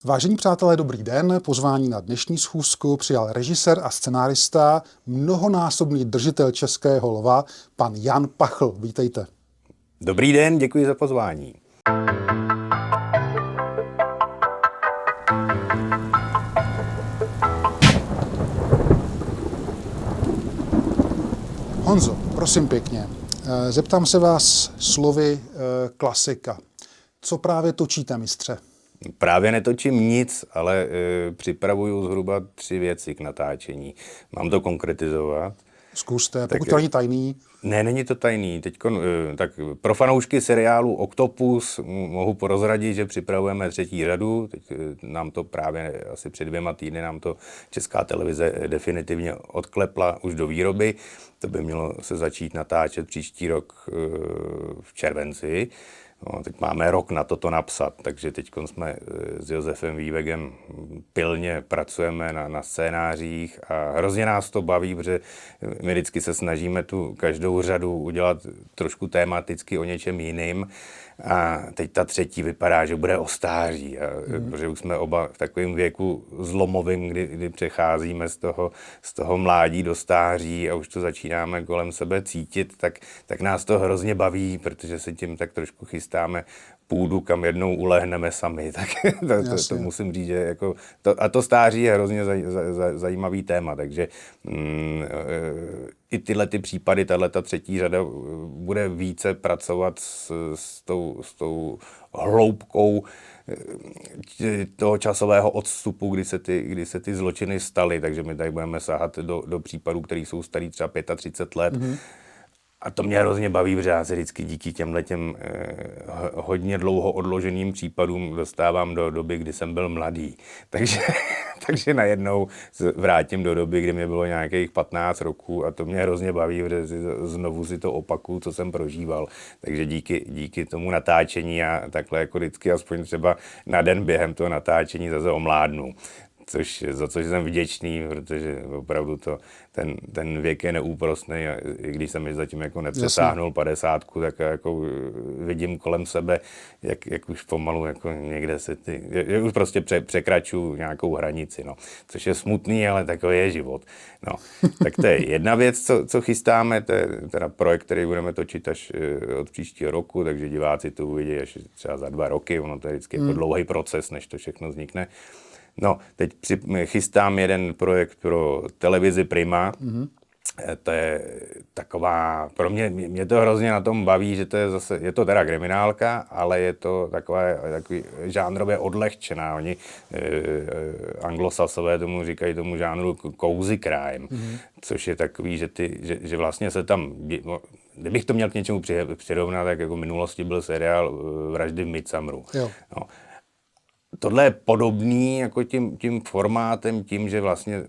Vážení přátelé, dobrý den. Pozvání na dnešní schůzku přijal režisér a scenárista, mnohonásobný držitel Českého lva, pan Jan Pachl. Vítejte. Dobrý den, děkuji za pozvání. Honzo, prosím pěkně, zeptám se vás slovy klasika. Co právě točíte, mistře? Právě netočím nic, ale připravuju zhruba 3 věci k natáčení. Mám to konkretizovat? Zkuste, pokud to není tajný. Ne, není to tajný. Teďko, tak pro fanoušky seriálu Octopus mohu prozradit, že připravujeme 3. řadu. Teď nám to právě asi před 2 týdny nám to Česká televize definitivně odklepla už do výroby. To by mělo se začít natáčet příští rok v červenci. No, teď máme rok na to napsat, takže teď jsme s Josefem Vývegem pilně pracujeme na scénářích a hrozně nás to baví, protože my vždycky se snažíme tu každou řadu udělat trošku tematicky o něčem jiným. A teď ta 3. vypadá, že bude o stáří, protože už jsme oba v takovém věku zlomovým, kdy přecházíme z toho mládí do stáří a už to začínáme kolem sebe cítit, tak nás to hrozně baví, protože se tím tak trošku chystáme půdu, kam jednou ulehneme sami. Tak to musím říct, že jako to stáří je hrozně zajímavý téma, takže i tyhle ty případy, tato 3. řada bude více pracovat s tou hloubkou toho časového odstupu, kdy se ty zločiny staly, takže my tady budeme sahat do případů, které jsou starý třeba 35 let. Mm-hmm. A to mě hrozně baví, protože já se vždycky díky těmhletěm hodně dlouho odloženým případům dostávám do doby, kdy jsem byl mladý. Takže najednou vrátím do doby, kdy mě bylo nějakých 15 roků a to mě hrozně baví, protože znovu si to opakuju, co jsem prožíval. Takže díky tomu natáčení a takhle jako vždycky aspoň třeba na den během toho natáčení zase omládnu. Za což jsem vděčný, protože opravdu ten věk je neúprosný a i když jsem zatím jako nepřesáhnul 50, tak jako vidím kolem sebe, jak už pomalu jako někde se už prostě překračuju nějakou hranici, no. Což je smutný, ale takový je život. No. Tak to je jedna věc, co chystáme, to je teda projekt, který budeme točit až od příštího roku, takže diváci to uvidí až třeba za 2 roky, ono to je vždycky jako dlouhý proces, než to všechno vznikne. No, teď chystám jeden projekt pro televizi Prima. Mm-hmm. To je taková, pro mě to hrozně na tom baví, že je to teda kriminálka, ale je to takový žánrově odlehčená. Oni anglosasové říkají tomu žánru cozy crime, což je takový, že vlastně se tam, kdybych to měl k něčemu přirovnat, tak jako v minulosti byl seriál Vraždy v Midsummeru. No. Tohle je podobný jako tím formátem, tím, že vlastně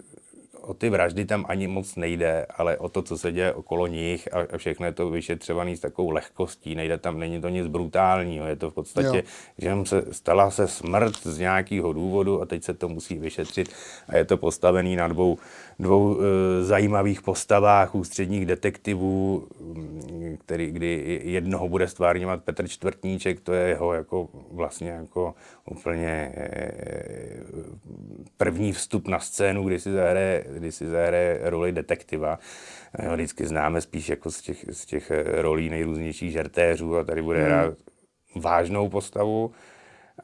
o ty vraždy tam ani moc nejde, ale o to, co se děje okolo nich a všechno je to vyšetřovaný s takovou lehkostí, není to nic brutálního, je to v podstatě, že stala se smrt z nějakého důvodu a teď se to musí vyšetřit a je to postavený na dvou zajímavých postavách ústředních detektivů, kdy jednoho bude stvárňovat Petr Čtvrtníček, to je jeho jako vlastně jako úplně první vstup na scénu, kdy si zahraje roli detektiva. Ho vždycky známe spíš jako z těch rolí nejrůznějších žertéřů a tady bude hrát vážnou postavu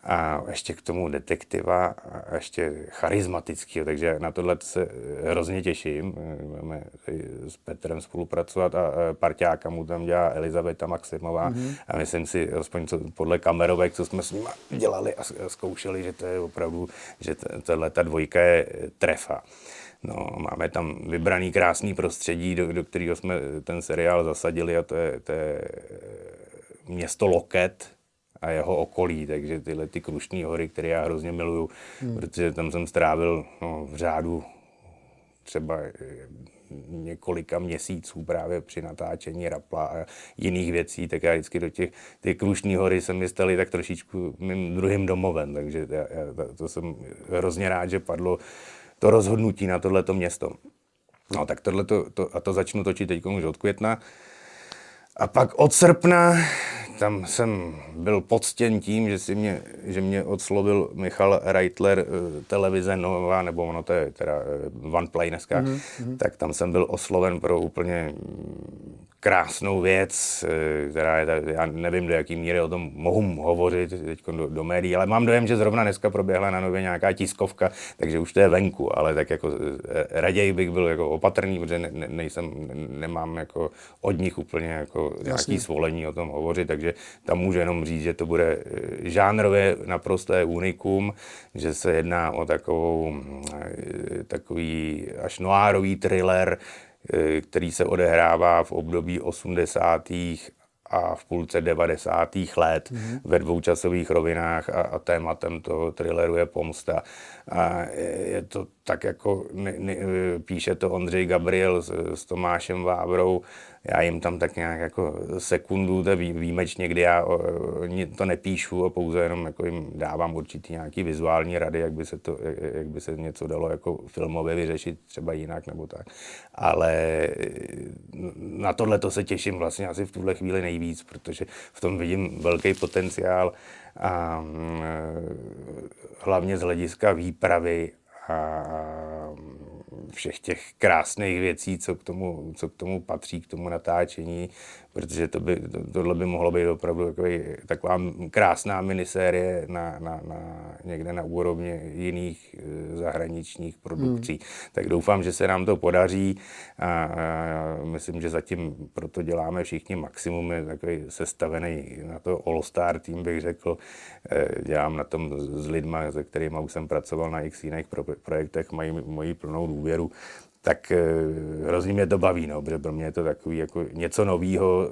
a ještě k tomu detektiva a ještě charismatického, takže na tohle se hrozně těším. Budeme s Petrem spolupracovat a parťáka mu tam dělá Elizabeta Maximová a myslím si, aspoň podle kamerovek, co jsme s nimi dělali a zkoušeli, že to je opravdu, že ta dvojka je trefa. No, máme tam vybraný krásný prostředí, do kterého jsme ten seriál zasadili a to je město Loket a jeho okolí, takže tyhle ty Krušný hory, které já hrozně miluju, protože tam jsem strávil v řádu třeba několika měsíců právě při natáčení Rapla a jiných věcí, tak já vždycky do ty Krušný hory se mi staly tak trošičku mým druhým domovem, takže to jsem hrozně rád, že padlo to rozhodnutí na tohleto město. No tak to začnu točit teď už od května. A pak od srpna tam jsem byl poctěn tím, že mě odslovil Michal Reitler, televize Nova, nebo ono to je teda OnePlay dneska, tak tam jsem byl osloven pro úplně krásnou věc, která je, já nevím, do jaký míry o tom mohu hovořit teď do médií, ale mám dojem, že zrovna dneska proběhla na Nově nějaká tiskovka, takže už to je venku, ale tak jako raději bych byl jako opatrný, protože nemám jako od nich úplně jako nějaký svolení o tom hovořit, takže tam můžu jenom říct, že to bude žánrově naprosté unikum, že se jedná o takový až noárový thriller, který se odehrává v období 80. a v půlce 90. let ve dvou časových rovinách a tématem toho thrilleru je pomsta. A je to tak jako, píše to Ondřej Gabriel s Tomášem Vávrou, já jim tam tak nějak jako sekundu, to je výjimečně, kdy já to nepíšu a pouze jenom jako jim dávám určitý nějaký vizuální rady, jak by se něco dalo jako filmově vyřešit třeba jinak nebo tak. Ale na tohle to se těším vlastně asi v tuhle chvíli nejvíc, protože v tom vidím velký potenciál a hlavně z hlediska výpravy a všech těch krásných věcí, co k tomu patří, k tomu natáčení, protože tohle by mohlo být opravdu taková krásná minisérie někde na úrovni jiných zahraničních produkcí. Tak doufám, že se nám to podaří a myslím, že zatím proto děláme všichni maximum, je takový sestavený na to all-star tým, bych řekl. Dělám na tom s lidma, se kterými už jsem pracoval na x jiných projektech, mají moji plnou důvěru. Tak hrozně mě to baví, no, protože pro mě je to takový jako něco novýho.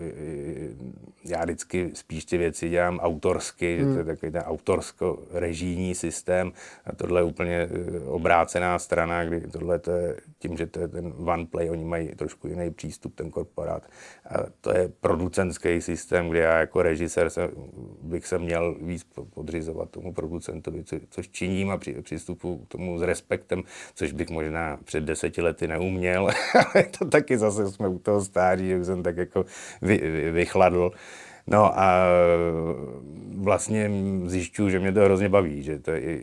Já vždycky spíš ty věci dělám autorsky, to je takový ten autorsko-režijní systém a tohle je úplně obrácená strana, kdy tohle to je tím, že to je ten OnePlay, oni mají trošku jiný přístup, ten korporát. A to je producentský systém, kde já jako režisér bych se měl víc podřizovat tomu producentovi, což činím a přistupu k tomu s respektem, což bych možná před 10 lety neuměl, ale to taky zase jsme u toho stáří, že jsem tak jako vychladl. No a vlastně zjišťuju, že mě to hrozně baví, že to je,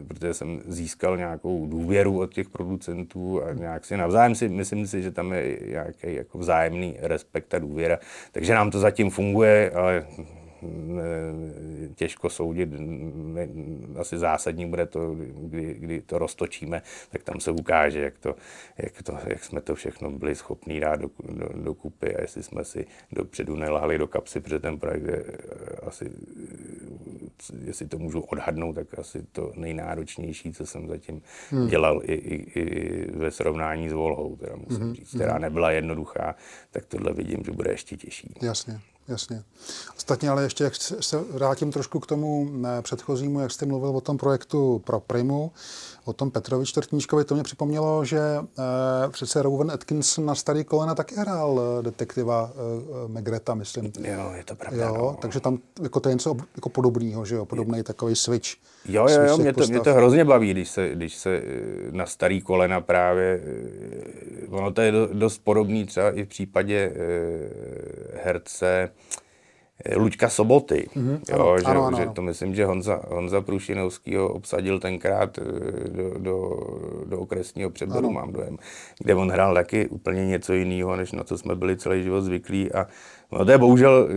protože jsem získal nějakou důvěru od těch producentů a nějak si navzájem myslím si, že tam je nějaký jako vzájemný respekt a důvěra. Takže nám to zatím funguje, ale těžko soudit, asi zásadní bude to, kdy to roztočíme, tak tam se ukáže, jak jsme to všechno byli schopní dát dokupy a jestli jsme si dopředu nelahli do kapsy, protože ten projekt je asi, jestli to můžu odhadnout, tak asi to nejnáročnější, co jsem zatím dělal i ve srovnání s Volhou, teda musím říct, která nebyla jednoduchá, tak tohle vidím, že bude ještě těžší. Jasně. Ostatně, ale ještě, jak se vrátím trošku k tomu předchozímu, jak jste mluvil o tom projektu pro Primu, o tom Petrovi Čtvrtníčkovi, to mě připomnělo, že přece Rowan Atkinson na starý kolena taky hrál detektiva Megreta, myslím. Jo, je to pravda. Jo, no. Takže tam jako to je něco jako podobného, že jo, podobný takový switch. Jo, mě to hrozně baví, když se na starý kolena právě, ono to je dost podobný třeba i v případě herce Luďka Soboty, jo, ano. že to myslím, že Honza Prušinovský ho obsadil tenkrát do okresního Přeboru, mám dojem, kde on hrál taky úplně něco jiného, než na co jsme byli celý život zvyklí a no to je bohužel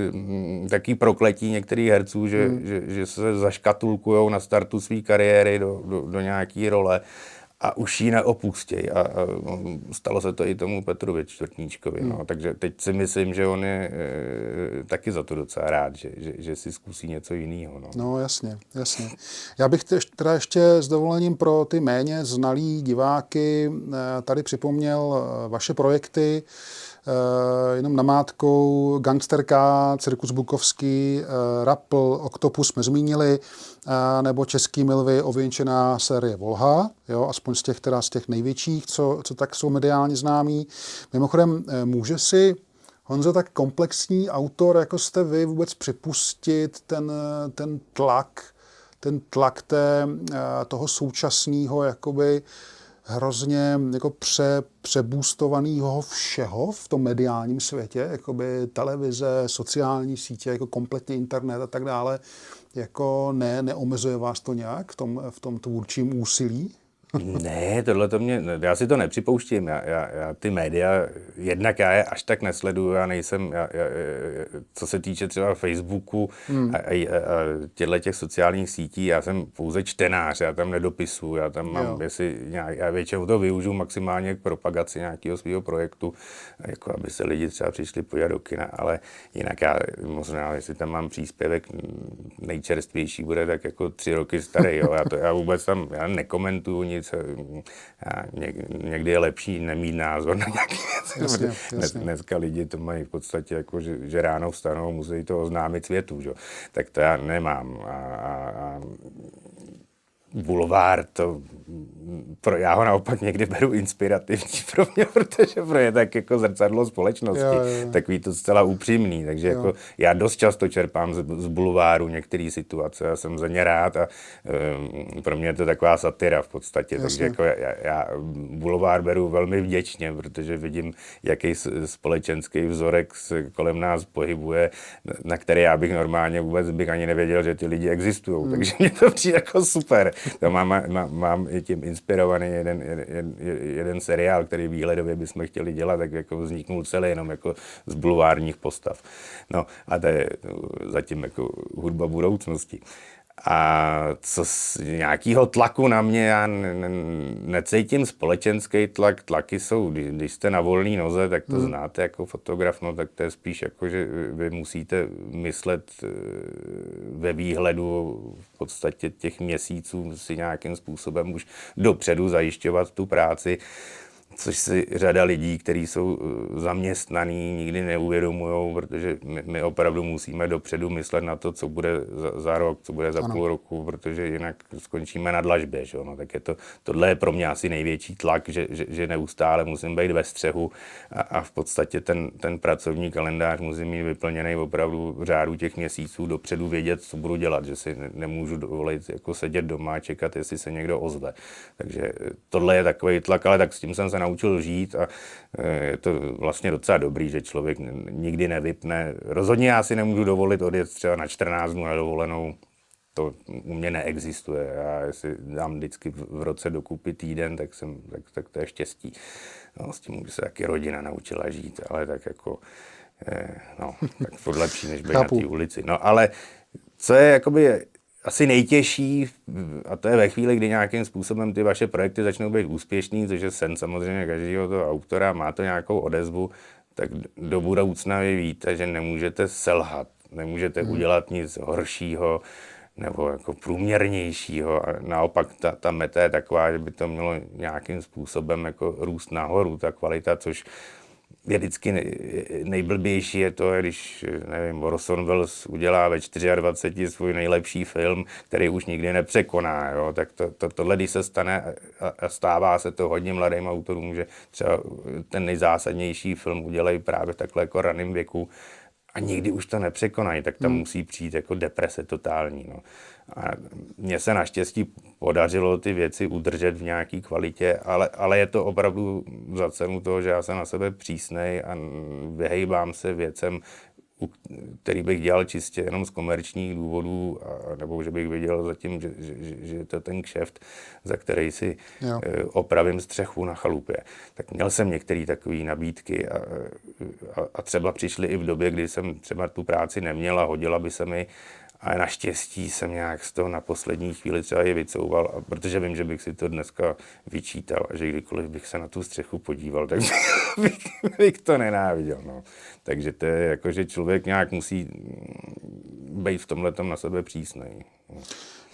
taký prokletí některých herců, že se zaškatulkujou na startu své kariéry do nějaký role a už ji neopustějí. A stalo se to i tomu Petrovi Čtvrtníčkovi. No. Takže teď si myslím, že on je taky za to docela rád, že si zkusí něco jiného. No jasně. Já bych teda ještě s dovolením pro ty méně znalý diváky tady připomněl vaše projekty. Jenom namátkou Gangsterka, Cirkus Bukovský, Rappl, Oktopus jsme zmínili, nebo Český milvy ověnčená série Volha, jo, aspoň z těch největších, co tak jsou mediálně známí. Mimochodem, může si Honzo tak komplexní autor, jako jste vy, vůbec připustit ten tlak toho současného jakoby hrozně jako přeboostovaného všeho v tom mediálním světě, jakoby televize, sociální sítě, jako kompletně internet a tak dále, jako neomezuje vás to nějak v tom tvůrčím úsilí? Ne, já si to nepřipouštím. Já ty média, jednak já je až tak nesleduju, já nejsem, co se týče třeba Facebooku a těch sociálních sítí, já jsem pouze čtenář, já tam nedopisuju, já tam mám, já většinou to využiju maximálně k propagaci nějakého svého projektu, jako aby se lidi třeba přišli podívat do kina, ale jinak já možná, jestli tam mám příspěvek nejčerstvější, bude tak jako 3 roky starý, jo, já vůbec tam, já nekomentuju nic, někdy je lepší nemít názor na nějaké věci. Jasně. Dneska lidi to mají v podstatě jako, že ráno vstanou, musí to oznámit světu, že? Tak to já nemám. A bulvár, já ho naopak někdy beru inspirativní pro mě, protože pro je tak jako zrcadlo společnosti, takový to zcela upřímný, takže jako já dost často čerpám z bulváru některé situace, já jsem za ně rád a pro mě je to taková satira v podstatě, takže jako já bulvár beru velmi vděčně, protože vidím, jaký společenský vzorek se kolem nás pohybuje, na který já bych normálně vůbec bych ani nevěděl, že ty lidi existují, takže mě to přijde jako super. To mám i tím inspirovaný jeden seriál, který výhledově bychom chtěli dělat, tak jako vzniknul celý jenom jako z bulvárních postav. No a to je zatím jako hudba budoucnosti. A co z nějakého tlaku na mě, já necítím společenský tlak. Tlaky jsou, když jste na volné noze, tak to znáte jako fotograf, no tak to je spíš jako, že vy musíte myslet ve výhledu v podstatě těch měsíců si nějakým způsobem už dopředu zajišťovat tu práci, což si řada lidí, kteří jsou zaměstnaní, nikdy neuvědomujou, protože my opravdu musíme dopředu myslet na to, co bude za rok, co bude za půl roku, protože jinak skončíme na dlažbě. Že? No, tak tohle je pro mě asi největší tlak, že neustále musím být ve střehu a v podstatě ten pracovní kalendář musím mít vyplněný opravdu v řádu těch měsíců dopředu vědět, co budu dělat, že si nemůžu dovolit jako sedět doma a čekat, jestli se někdo ozve. Takže tohle je takový tlak, ale tak s tím jsem se naučil žít a je to vlastně docela dobrý, že člověk nikdy nevypne. Rozhodně já si nemůžu dovolit odjet třeba na 14 dnů na dovolenou. To u mě neexistuje. Já si dám vždycky v roce dokupy týden, tak to je štěstí. No, s tím už se taky rodina naučila žít, ale tak jako, tak to lepší, než být na té ulici. No, ale co je jakoby asi nejtěžší, a to je ve chvíli, kdy nějakým způsobem ty vaše projekty začnou být úspěšný, což je sen samozřejmě každého toho autora, má to nějakou odezvu, tak do budoucna vy víte, že nemůžete selhat, nemůžete udělat nic horšího nebo jako průměrnějšího. A naopak ta meta je taková, že by to mělo nějakým způsobem jako růst nahoru, ta kvalita, což je vždycky nejblbější je to, když, nevím, Orson Welles udělá ve 24 svůj nejlepší film, který už nikdy nepřekoná, jo? Tak tohle, když se stane a stává se to hodně mladým autorům, že třeba ten nejzásadnější film udělají právě takhle jako raným věku a nikdy už to nepřekonají, tak tam musí přijít jako deprese totální. No. A mně se naštěstí podařilo ty věci udržet v nějaké kvalitě, ale je to opravdu za cenu toho, že já jsem na sebe přísnej a vyhejbám se věcem, který bych dělal čistě jenom z komerčních důvodů, nebo že bych viděl zatím, že to je ten kšeft, za který si opravím střechu na chalupě. Tak měl jsem některé takové nabídky a třeba přišly i v době, kdy jsem třeba tu práci neměl a hodila by se mi, ale naštěstí jsem nějak z toho na poslední chvíli třeba je vycouval, protože vím, že bych si to dneska vyčítal a že kdykoliv bych se na tu střechu podíval, tak bych to nenáviděl. No. Takže to je jako, že člověk nějak musí být v tomhletom na sebe přísnej.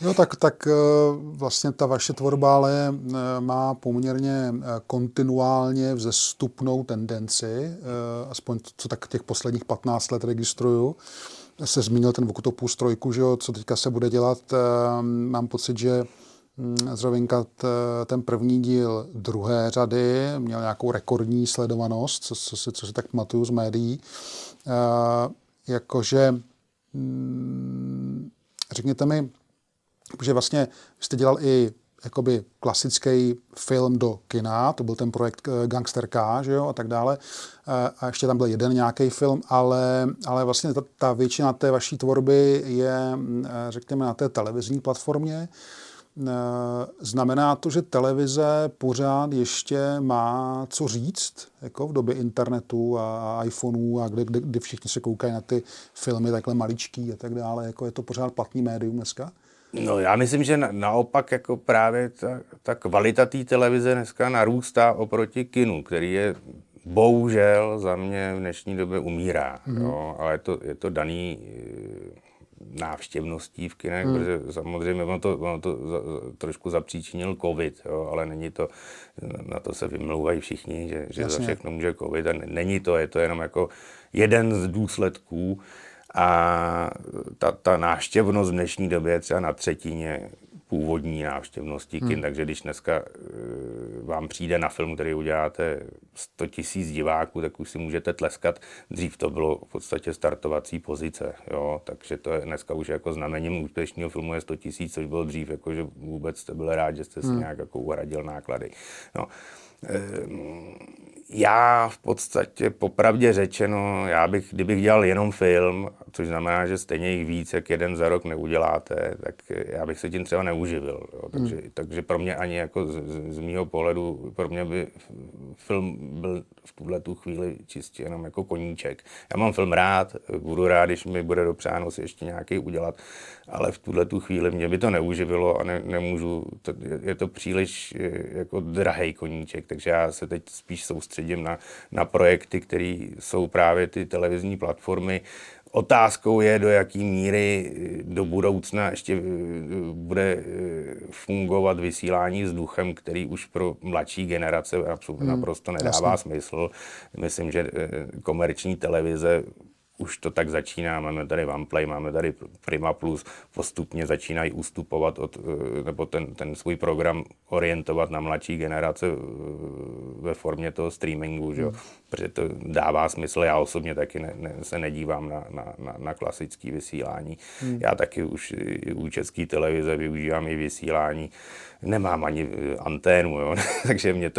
Jo, tak vlastně ta vaše tvorba ale má poměrně kontinuálně vzestupnou tendenci, aspoň co tak těch posledních 15 let registruju. Se zmínil ten Vokutopus 3, že jo, co teďka se bude dělat. Mám pocit, že zrovna ten první díl druhé řady měl nějakou rekordní sledovanost, co si tak pamatuju z médií. Jakože řekněte mi, že vlastně jste dělal i jakoby klasický film do kina, to byl ten projekt Gangster K, že jo, a tak dále. A ještě tam byl jeden nějaký film, ale vlastně ta většina té vaší tvorby je, řekněme, na té televizní platformě. Znamená to, že televize pořád ještě má co říct, jako v době internetu a iPhoneů a kdy všichni se koukají na ty filmy takhle maličký a tak dále, jako je to pořád platný médium dneska? No já myslím, že naopak jako právě ta kvalita té televize dneska narůstá oproti kinu, který je bohužel za mě v dnešní době umírá, jo, ale je to daný návštěvností v kinech, protože samozřejmě ono to trošku zapříčinil covid, jo, ale není to, na to se vymlouvají všichni, že za všechno může covid a není to, je to jenom jako jeden z důsledků a ta návštěvnost v dnešní době je třeba na třetině původní návštěvnosti kin, takže když dneska vám přijde na film, který uděláte 100 000 diváků, tak už si můžete tleskat. Dřív to bylo v podstatě startovací pozice, jo? Takže to je dneska už jako znamením úspěšného filmu je 100 000, což bylo dřív, jako že vůbec jste byl rád, že jste si nějak jako uhradil náklady. No. Já v podstatě, popravdě řečeno, kdybych dělal jenom film, což znamená, že stejně jich víc, jak jeden za rok neuděláte, tak já bych se tím třeba neuživil. Jo. Takže pro mě ani jako z mýho pohledu, pro mě by film byl v tuhletu chvíli čistě jenom jako koníček. Já mám film rád, budu rád, když mi bude dopřáno si ještě nějaký udělat, ale v tuhletu chvíli mě by to neuživilo a nemůžu, je to příliš jako drahej koníček, takže já se teď spíš soustředím na projekty, které jsou právě ty televizní platformy. Otázkou je, do jaký míry do budoucna ještě bude fungovat vysílání s duchem, který už pro mladší generace naprosto nedává smysl. Myslím, že komerční televize už to tak začíná, máme tady OnePlay, máme tady Prima Plus, postupně začínají ustupovat nebo ten svůj program orientovat na mladší generace ve formě toho streamingu, že? Protože to dává smysl. Já osobně taky se nedívám na klasické vysílání. Já taky už u České televize využívám i vysílání. Nemám ani anténu, jo? Takže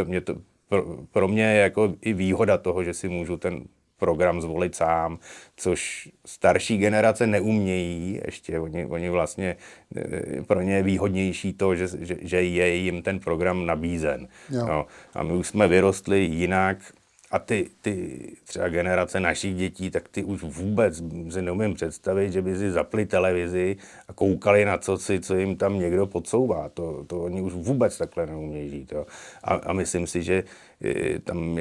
pro mě je jako i výhoda toho, že si můžu ten program zvolit sám, což starší generace neumějí ještě. Oni vlastně, pro ně je výhodnější to, že je jim ten program nabízen. No, a my už jsme vyrostli jinak a ty třeba generace našich dětí, tak ty už vůbec si neumím představit, že by si zapli televizi a koukali na co jim tam někdo podsouvá. To oni už vůbec takhle neumějí žít. Jo. A myslím si, že tam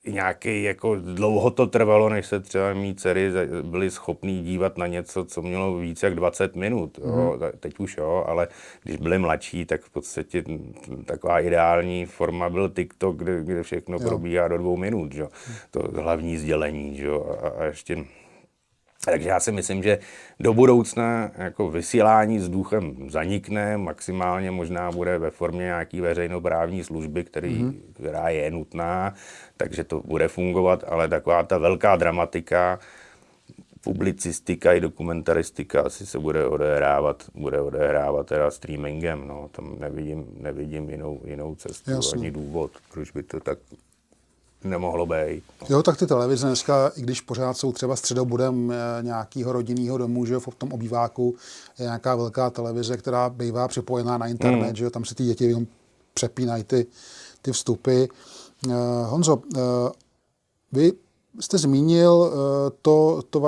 nějaký, jako dlouho to trvalo, než se třeba mý dcery byly schopný dívat na něco, co mělo víc jak 20 minut. Jo. Teď už jo, ale když byli mladší, tak v podstatě taková ideální forma byl TikTok, kde všechno probíhá do 2 minut. Jo. To hlavní sdělení. Jo. A ještě... Takže já si myslím, že do budoucna jako vysílání s duchem zanikne, maximálně možná bude ve formě nějaký veřejnoprávní služby, která je nutná, takže to bude fungovat, ale taková ta velká dramatika, publicistika i dokumentaristika asi se bude odehrávat teda streamingem, no, tam nevidím jinou cestu. Jasně. Ani důvod, proč by to tak nemohlo být. Jo, tak ty televize dneska, i když pořád jsou třeba středobodem nějakého rodinného domu, že v tom obýváku je nějaká velká televize, která bývá připojená na internet, že tam si ty děti jenom přepínají ty vstupy. Honzo, vy jste zmínil tu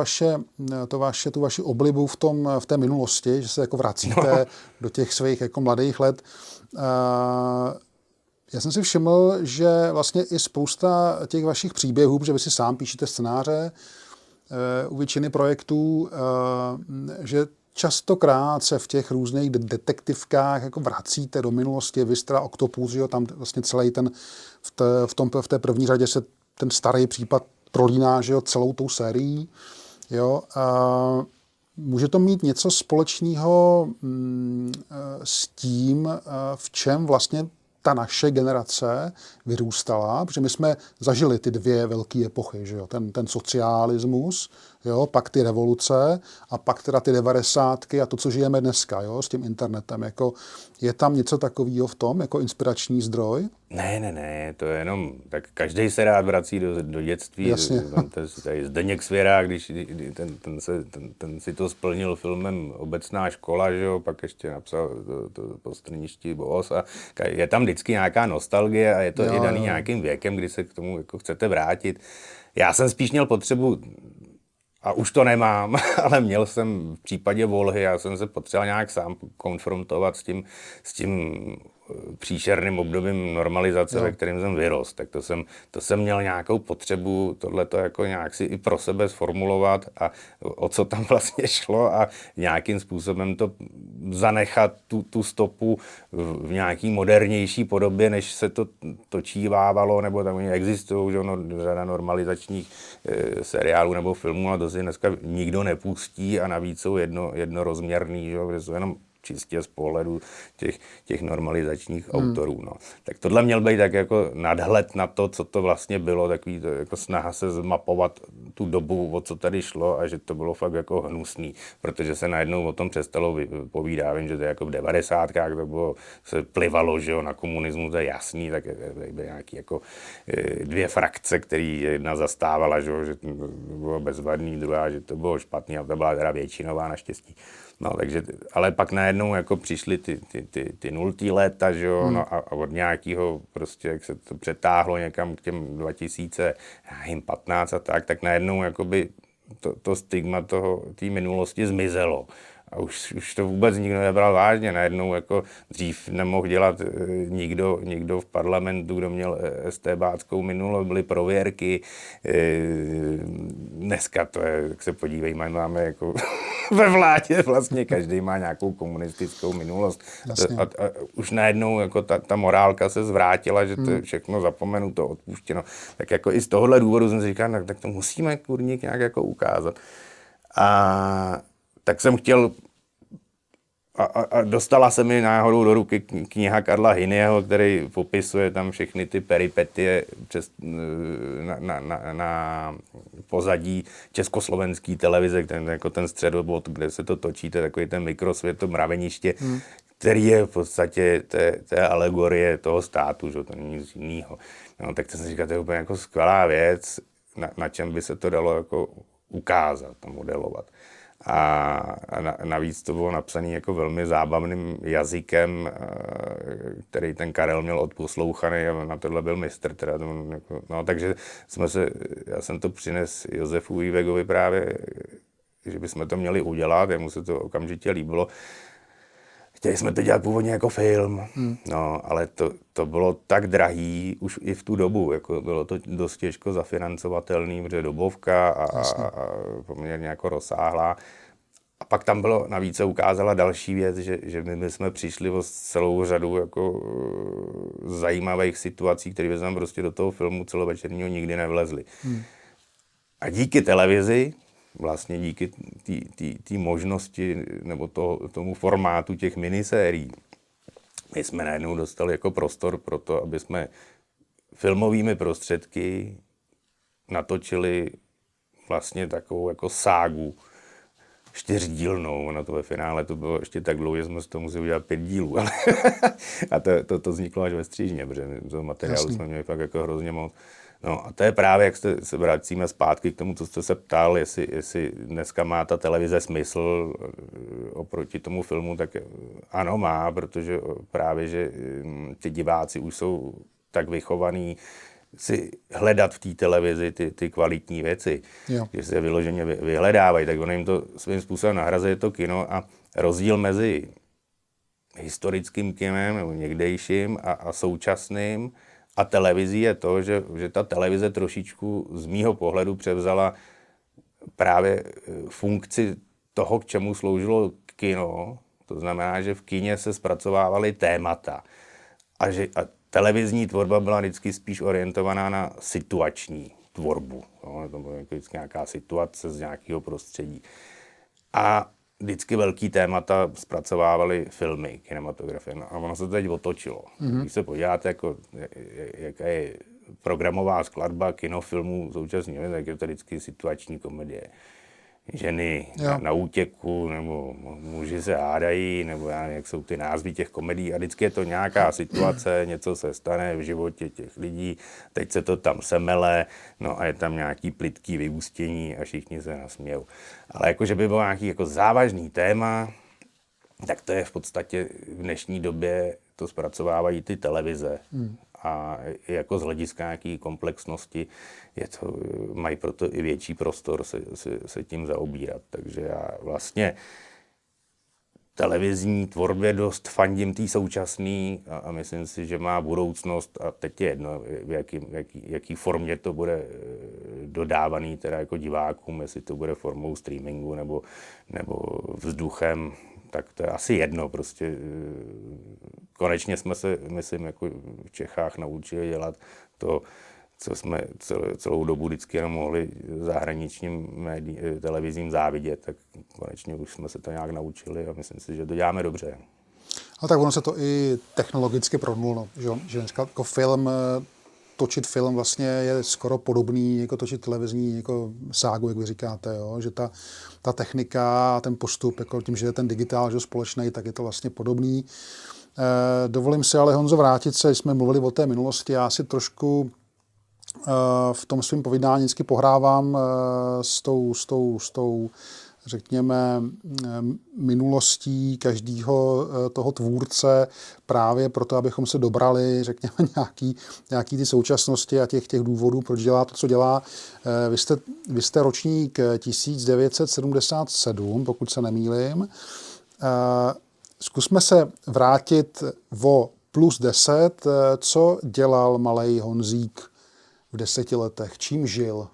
vaši oblibu v té minulosti, že se jako vracíte do těch svých jako mladých let. Já jsem si všiml, že vlastně i spousta těch vašich příběhů, protože vy si sám píšete scénáře u většiny projektů, že častokrát se v těch různých detektivkách jako vracíte do minulosti, Vistra, Octopus, jo, tam vlastně celý v té první řadě se ten starý případ prolíná, že jo, celou tou sérií. Jo. Může to mít něco společného s tím, v čem vlastně ta naše generace vyrůstala, protože my jsme zažili ty 2 velké epochy, že jo? Ten socialismus, jo, pak ty revoluce a pak teda ty 90. a to, co žijeme dneska, jo, s tím internetem. Jako, je tam něco takového v tom, jako inspirační zdroj? Ne, to je jenom, tak každý se rád vrací do dětství. Jasně. Tady Zdeněk Svěrák, když ten si to splnil filmem Obecná škola, že jo, pak ještě napsal to Postrniští bohos a je tam vždycky nějaká nostalgie a je to i daný nějakým věkem, kdy se k tomu jako chcete vrátit. Já jsem spíš měl potřebu, a už to nemám, ale měl jsem v případě Volhy, já jsem se potřeboval nějak sám konfrontovat s tím příšerným obdobím normalizace, ve kterém jsem vyrost. Tak to jsem měl nějakou potřebu tohleto jako nějak si i pro sebe sformulovat a o co tam vlastně šlo a nějakým způsobem to zanechat tu stopu v nějaký modernější podobě, než se to točívávalo, nebo tam existují řada normalizačních seriálů nebo filmů, a to si dneska nikdo nepustí a navíc jsou jednorozměrný, že? Protože jsou jenom čistě z pohledu těch normalizačních autorů. No. Tak tohle měl být tak jako nadhled na to, co to vlastně bylo, takový to jako snaha se zmapovat tu dobu, o co tady šlo a že to bylo fakt jako hnusný, protože se najednou o tom přestalo povídat. Vím, že to je jako v 90kách to bylo, se plivalo, že jo, na komunismu, to je jasný, tak byly nějaký jako dvě frakce, který jedna zastávala, že jo, že to bylo bezvadný, druhá, že to bylo špatný, a to byla teda většinová naštěstí. No, takže, ale pak najednou jako přišly ty 0. léta, že jo, no a od nějakého prostě, jak se to přetáhlo někam k těm 2015 a tak najednou jakoby to stigma té minulosti zmizelo. A už to vůbec nikdo nebral vážně. Najednou jako dřív nemohl dělat nikdo v parlamentu, kdo měl estébáckou minulost, byly prověrky. Dneska to je, jak se podívejme, máme jako ve vládě vlastně každý má nějakou komunistickou minulost. A už najednou jako ta morálka se zvrátila, že to je všechno zapomenuto, odpuštěno. Tak jako i z tohohle důvodu jsem si říkal, tak to musíme kurník nějak jako ukázat. A tak jsem chtěl, a dostala se mi náhodou do ruky kniha Karla Hynieho, který popisuje tam všechny ty peripetie na pozadí československé televize, jako ten středobod, kde se to točí, to je takový ten mikrosvět, to mraveniště, který je v podstatě té alegorie toho státu, že to není nic jiného. No, tak jsem si říkal, to je úplně jako skvělá věc, na čem by se to dalo jako ukázat a modelovat. A navíc to bylo napsané jako velmi zábavným jazykem, který ten Karel měl odposlouchaný a na tohle byl mistr. Teda jako, no, takže já jsem to přines Josefu Ivegovi právě, že bychom to měli udělat, jemu se to okamžitě líbilo. Chtěli jsme to dělat původně jako film, no, ale to bylo tak drahý už i v tu dobu, jako bylo to dost těžko zafinancovatelný, protože dobovka a poměrně jako rozsáhlá. A pak tam bylo, navíc se ukázala další věc, že my jsme přišli o celou řadu jako zajímavých situací, které by jsme prostě do toho filmu celovečerního nikdy nevlezli. A díky televizi, vlastně díky té možnosti nebo tomu formátu těch minisérií, my jsme najednou dostali jako prostor pro to, aby jsme filmovými prostředky natočili vlastně takovou jako ságu 4dílnou. Na to ve finále to bylo ještě tak dlouho, že jsme z toho museli udělat 5 dílů. A to vzniklo až ve Střížně, protože toho materiálu jsme měli fakt jako hrozně moc. No a to je právě, jak se vracíme zpátky k tomu, co jste se ptal, jestli dneska má ta televize smysl oproti tomu filmu, tak ano má, protože právě, že ty diváci už jsou tak vychovaní si hledat v té televizi ty kvalitní věci, že se vyloženě vyhledávají, tak ono jim to svým způsobem nahrazuje to kino a rozdíl mezi historickým kinem nebo někdejším a současným a televizí je to, že ta televize trošičku z mýho pohledu převzala právě funkci toho, k čemu sloužilo kino. To znamená, že v kině se zpracovávaly témata a televizní tvorba byla vždycky spíš orientovaná na situační tvorbu. To byla vždycky nějaká situace z nějakého prostředí. A vždycky velký témata zpracovávaly filmy, kinematografie. A ono se to teď otočilo. Když se podíváte, jako, jaká je programová skladba kinofilmů současně, tak je to vždycky situační komedie. ženy na útěku, nebo muži se hádají, nebo já nevím, jak jsou ty názvy těch komedií a vždycky je to nějaká situace, něco se stane v životě těch lidí, teď se to tam semele, no a je tam nějaký plytký vyústění a všichni se nasmějou. Ale jako, že by bylo nějaký jako závažný téma, tak to je v podstatě v dnešní době, to zpracovávají ty televize. A jako z hlediska nějaké komplexnosti mají proto i větší prostor se tím zaobírat. Takže já vlastně televizní tvorbě dost fandím tý současný a myslím si, že má budoucnost a teď je jedno, v jaký formě to bude dodávaný teda jako divákům, jestli to bude formou streamingu nebo vzduchem, tak to je asi jedno, prostě konečně jsme se, myslím, jako v Čechách naučili dělat to, co jsme celou dobu vždycky jenom mohli zahraničním televizím závidět, tak konečně už jsme se to nějak naučili a myslím si, že to děláme dobře. A tak ono se to i technologicky prohnulo, že dneska jako točit film vlastně je skoro podobný jako točit televizní jako ságu, jak vy říkáte, jo? Že ta technika a ten postup, jako tím, že je ten digitál že společný, tak je to vlastně podobný. Dovolím si ale, Honzo, vrátit se, jsme mluvili o té minulosti, já si trošku v tom svém povídání vždycky pohrávám s tou řekněme, minulostí každého toho tvůrce právě proto, abychom se dobrali, řekněme, nějaký ty současnosti a těch důvodů, proč dělá to, co dělá. Vy jste ročník 1977, pokud se nemýlím. Zkusme se vrátit o +10, co dělal malej Honzík v 10 letech, čím žil?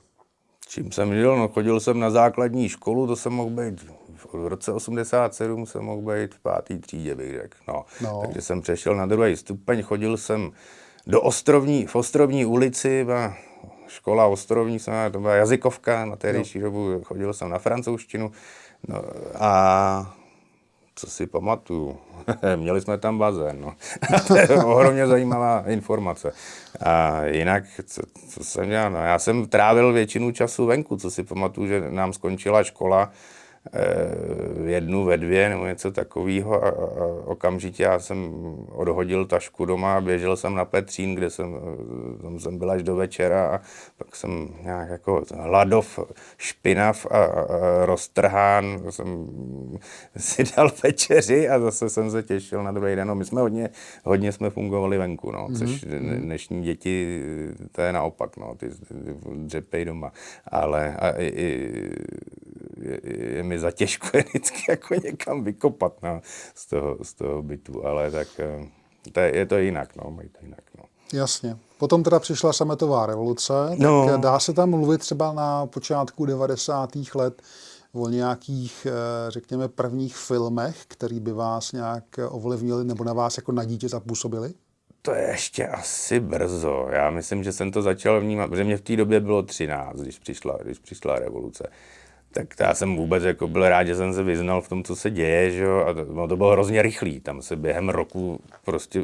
Čím jsem žil? No, chodil jsem na základní školu, to jsem mohl být v roce 87 jsem mohl být v 5. třídě, bych řekl. No. Takže jsem přešel na 2. stupeň, chodil jsem v Ostrovní ulici, škola Ostrovní, to byla jazykovka na tehdejší dobu, chodil jsem na francouzštinu. No, a co si pamatuju, měli jsme tam bazén, no. To je ohromně zajímavá informace. A jinak, co jsem dělal, no, já jsem trávil většinu času venku, co si pamatuju, že nám skončila škola v 1, ve 2 nebo něco takového a okamžitě já jsem odhodil tašku doma a běžel jsem na Petřín, kde tam jsem byl až do večera a pak jsem nějak jako hladov, špinav a roztrhán, jsem si dal večeři a zase jsem se těšil na druhý den. No, my jsme hodně jsme fungovali venku, no, což dnešní děti, to je naopak, no, ty dřepej doma, ale je mi za těžko je vždycky jako někam vykopat, no, z toho bytu, ale tak je to jinak, no, mají to jinak, no. Jasně. Potom teda přišla sametová revoluce, tak dá se tam mluvit třeba na počátku 90. let o nějakých, řekněme, prvních filmech, který by vás nějak ovlivnili nebo na vás jako na dítě zapůsobili? To je ještě asi brzo. Já myslím, že jsem to začal vnímat, protože mě v té době bylo 13, když přišla revoluce. Tak já jsem vůbec jako byl rád, že jsem se vyznal v tom, co se děje, že jo, a to bylo hrozně rychlý. Tam se během roku prostě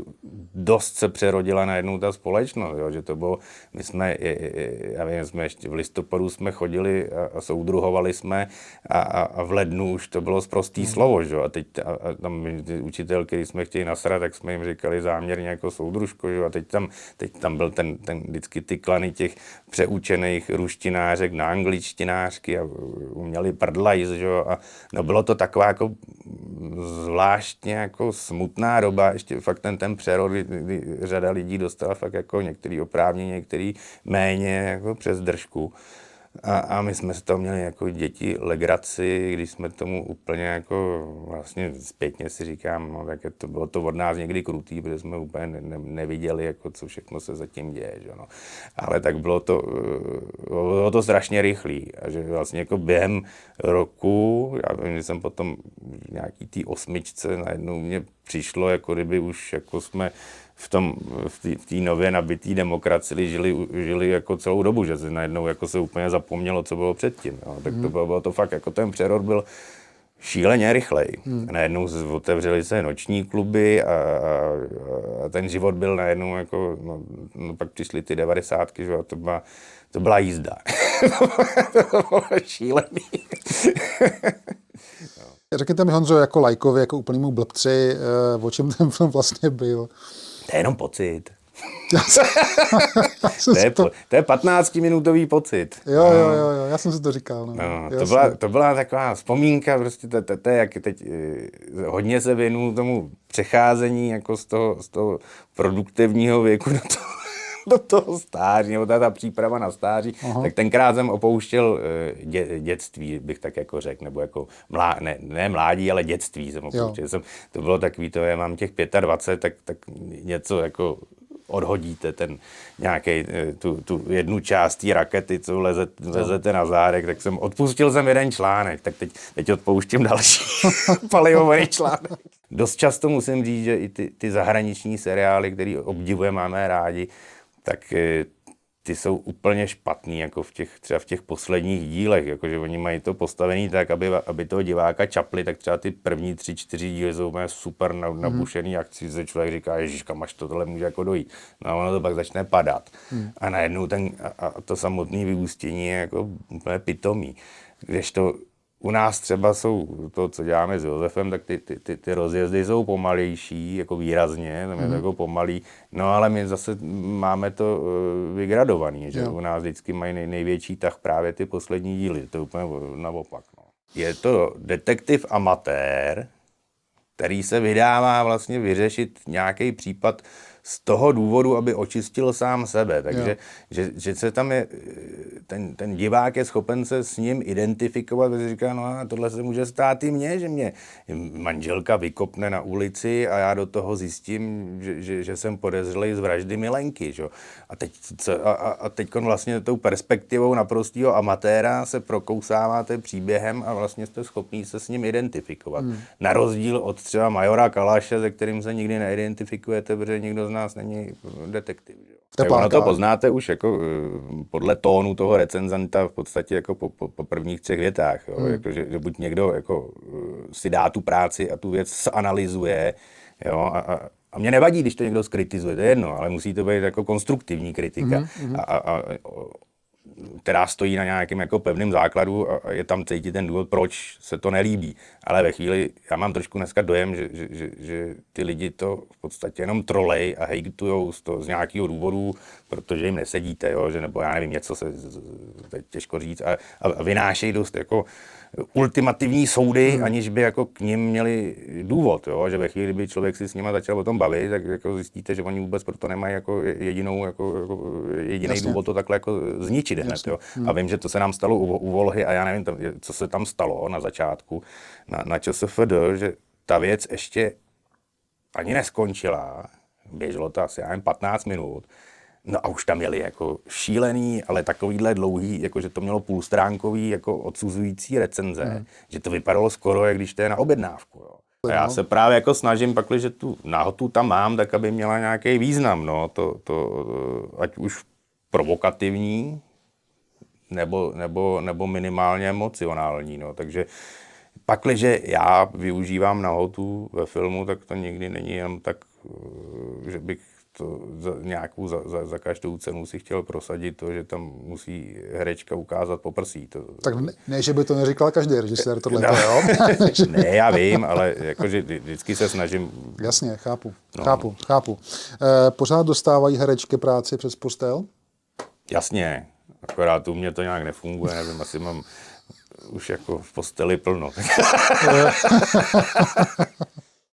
dost se přerodila najednou ta společnost, jo, že to bylo, my jsme, já vím, jsme ještě v listopadu jsme chodili a soudruhovali jsme a v lednu už to bylo sprostý slovo, že jo, a teď tam ty učitelky, když jsme chtěli nasrat, tak jsme jim říkali záměrně jako soudružko, že jo, a teď tam byl ten vždycky ty klany těch přeučených ruštinářek na angličtinářky a uměli prdlajs, že jo, a no bylo to taková jako zvláštně jako smutná doba, ještě fakt ten přerod, kdy řada lidí dostala fakt jako některý oprávnění, některý méně jako přes držku. A my jsme z toho měli jako děti legraci, když jsme tomu úplně jako vlastně zpětně si říkám, no tak to bylo to od nás někdy krutý, protože jsme úplně neviděli, jako co všechno se zatím děje, že no. Ale tak bylo to strašně rychlý a že vlastně jako během roku, já vím, že jsem potom v nějaký té 8 najednou mě přišlo, jako kdyby už jako jsme v té nově nabitý demokracii žili jako celou dobu, že se najednou jako se úplně zapomnělo, co bylo předtím. Jo. Tak to bylo to fakt, jako ten přerod byl šíleně rychlej. Najednou otevřely se noční kluby a ten život byl najednou jako, no pak přišly ty 90, že to byla jízda. To bylo šílený. Řekněte mi, Honzo, jako lajkovi, jako úplnému blbci, o čem ten film vlastně byl? To je jenom pocit. To je 15-minutový pocit. Jo, já jsem si to říkal. No. To byla taková vzpomínka, prostě to je jak teď hodně se věnuju tomu přecházení jako z toho produktivního věku do toho stáří, nebo ta příprava na stáří, tak tenkrát jsem opouštěl dětství, bych tak jako řekl, nebo jako ne mládí, ale dětství jsem opouštěl. To bylo takový, já mám těch 25, tak něco jako odhodíte nějaký tu jednu část té rakety, co vezete na zádech, tak odpustil jsem jeden článek, tak teď odpouštím další palivovaný článek. Dost často musím říct, že i ty zahraniční seriály, které obdivujeme, máme rádi, tak ty jsou úplně špatný, jako třeba v těch posledních dílech, jakože oni mají to postavený tak, aby toho diváka čapli, tak třeba ty první 3-4 díly jsou úplně super nabušený akci, že člověk říká, ježiš, kam až tohle může jako dojít. No a ono to pak začne padat. A najednou to samotné vyústění je jako úplně pitomý. Kdežto u nás třeba jsou to, co děláme s Josefem, tak ty rozjezdy jsou pomalejší, jako výrazně, tam je to jako pomalý, no ale my zase máme to vygradovaný, že u nás vždycky mají největší tah právě ty poslední díly, to je úplně naopak. No. Je to detektiv amatér, který se vydává vlastně vyřešit nějaký případ z toho důvodu, aby očistil sám sebe. Takže že se tam je, ten divák je schopen se s ním identifikovat, protože říká, no a tohle se může stát i mně, že mě manželka vykopne na ulici a já do toho zjistím, že jsem podezřelý z vraždy milenky. Že? A teď vlastně tou perspektivou naprostého amatéra se prokousáváte příběhem a vlastně jste schopný se s ním identifikovat. Na rozdíl od třeba majora Kalaše, se kterým se nikdy neidentifikujete, protože nikdo z nás není detektiv. Tak ono to poznáte už jako podle tónu toho recenzenta v podstatě jako po prvních 3 větách. Jo? Jako, že buď někdo jako si dá tu práci a tu věc analyzuje, jo? A mě nevadí, když to někdo skritizuje, to je jedno, ale musí to být jako konstruktivní kritika. Která stojí na nějakém jako pevném základu a je tam cítit ten důvod, proč se to nelíbí. Ale ve chvíli, já mám trošku dneska dojem, že ty lidi to v podstatě jenom trolej a hejtujou z nějakého důvodu, protože jim nesedíte, jo? Že, nebo já nevím, něco se těžko říct a vynášejí dost jako ultimativní soudy, aniž by jako k nim měli důvod, jo? Že ve chvíli, kdyby člověk si s nima začal o tom bavit, tak jako zjistíte, že oni vůbec proto nemají jako jediný důvod to takhle jako zničit hned. Jo? A vím, že to se nám stalo u Volhy a já nevím, co se tam stalo na začátku, na ČSFD, že ta věc ještě ani neskončila, běželo to asi 15 minut, no a už tam jeli jako šílený, ale takovýhle dlouhý, jako že to mělo půlstránkový jako odsuzující recenze, že to vypadalo skoro, jak když to je na objednávku. Jo. A já se právě jako snažím pak, že tu nahotu tam mám, tak aby měla nějaký význam, no, ať už provokativní, nebo minimálně emocionální, no, takže pakliže já využívám nahotu ve filmu, tak to nikdy není jen tak, že bych to za každou cenu si chtěl prosadit to, že tam musí herečka ukázat poprsí. Tak ne, že by to neříkal každý režisér tohle, jo? Ne, já vím, ale jakože vždycky se snažím. Jasně, chápu. Pořád dostávají herečky práci přes postel? Jasně, akorát u mě to nějak nefunguje, nevím, asi mám už jako v posteli plno.